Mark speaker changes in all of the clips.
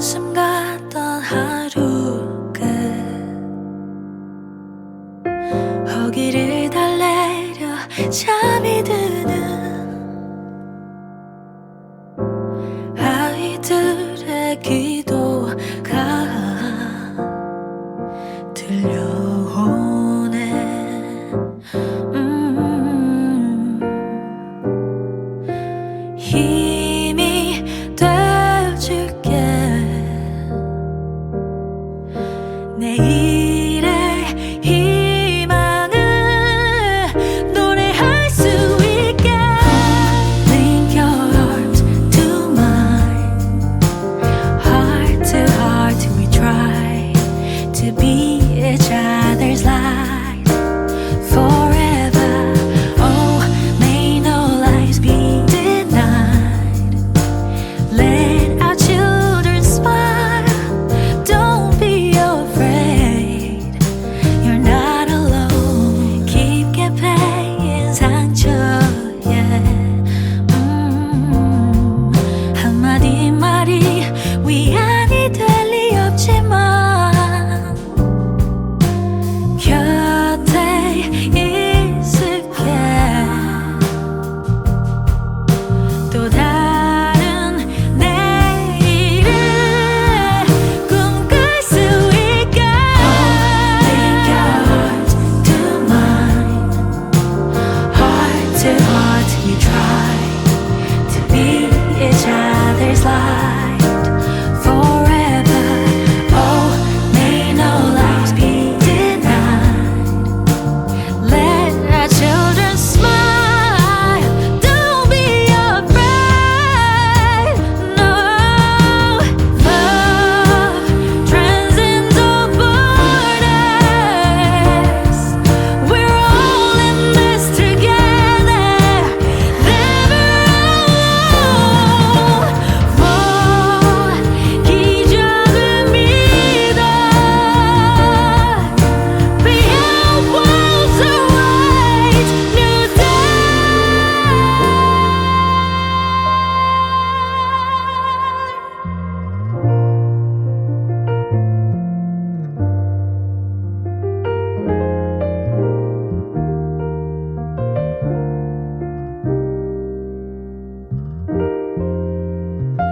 Speaker 1: 한숨 같던 하루 끝 허기를 달래려 잠이 드는 아이들의 기도가 들려오네. 힘이 되어줄게. 내일의 희망을 노래할 수 있게. Link your arms to mine. Heart to heart we try to be each other's light forever. Oh, may no lies be denied. Let our children smile. Don't be afraid. You're not alone. 깊게 패인 상처에 한마디 말이 위안이 될 리 없지만 곁에 있을게. 또 다른 내일을 꿈꿀 수 있게. Link your heart to mine. Heart to heart we try to be each other's light forever. Oh, may no lies be denied. Let our children smile. Don't be afraid. No, love transcends all borders. We're all in this together. Never alone. 기적을 믿어. Beyond walls await new day.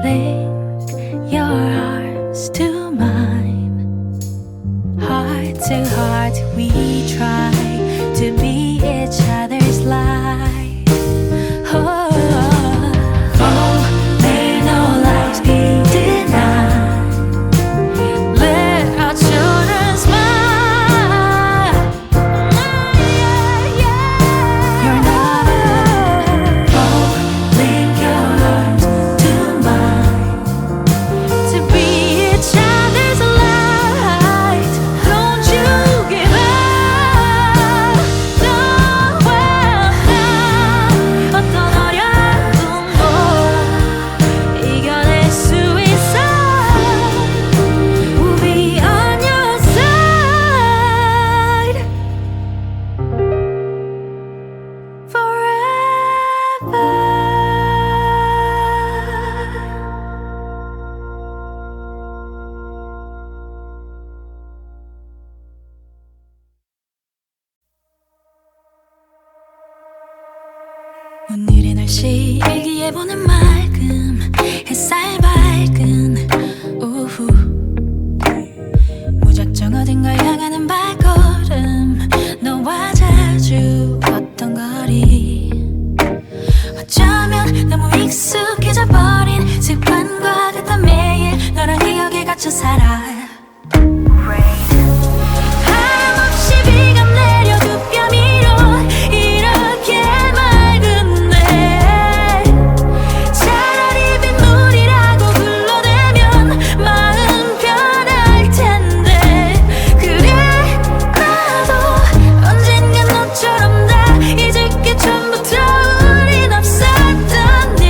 Speaker 1: Link your arms to mine. Heart to heart we try to be each other's light. Oh, may no lies be denied. Let our children smile. You're not alone. Link your arms to mine to be each other's light. Don't you give up. No, 어떤 어려움도 이겨낼 수 있어. We'll be on your side forever. 오늘의 날씨 일기예보는 맑음. 햇살 밝은 오후. 무작정 어딘가 향하는 발걸음. 너와 자주 걷던 거리. 어쩌면 너무 익숙해져 버린 습관과 같던 매일. 너랑 기억에 갇혀 살아. 하염없이 비가 내려 두 뼘 위로 이렇게 맑은데 차라리 빗물이라고 불러대면 마음 편할 텐데. 그래 나도 언젠간 너처럼 다 잊을 게 처음부터 우린 없었던 일.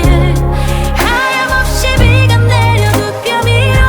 Speaker 1: 하염없이 비가 내려 두 뼘 위로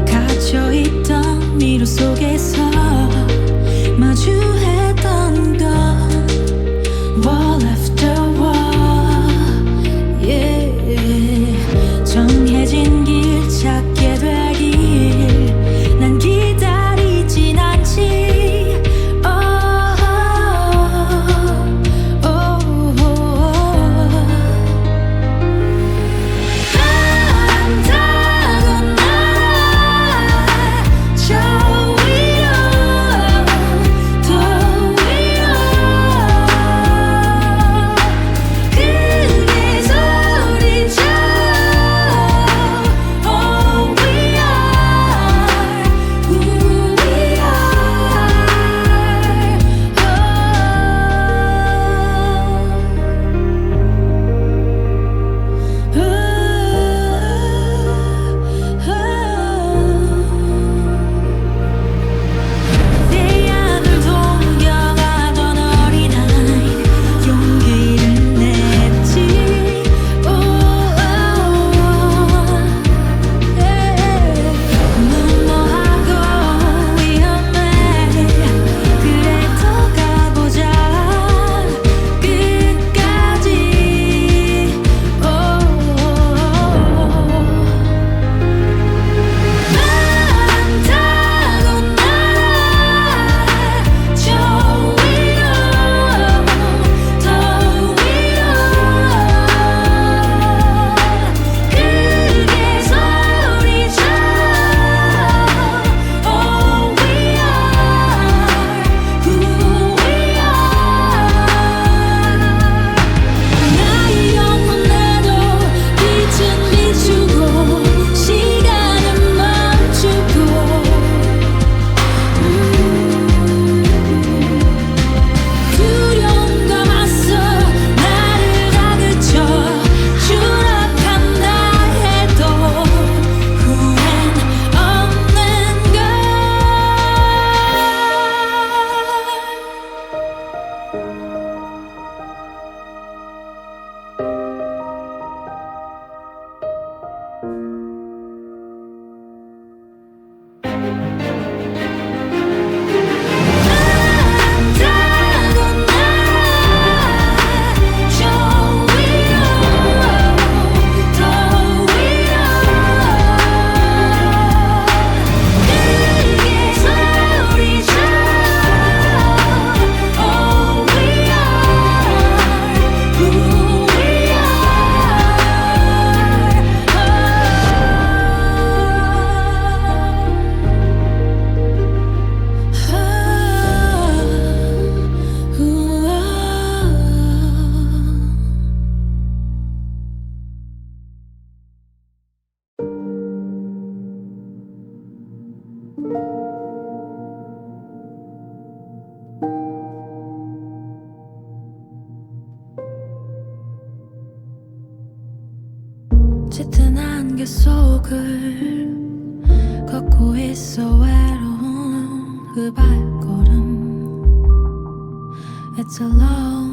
Speaker 1: 갇혀있던 미로 속에서 마주했던 건 wall after wall, yeah. 정해진 길 찾게 되길 난 기다리진 않지. 짙은 안개 속을 걷고 있어 외로운 그 발걸음. It's alone.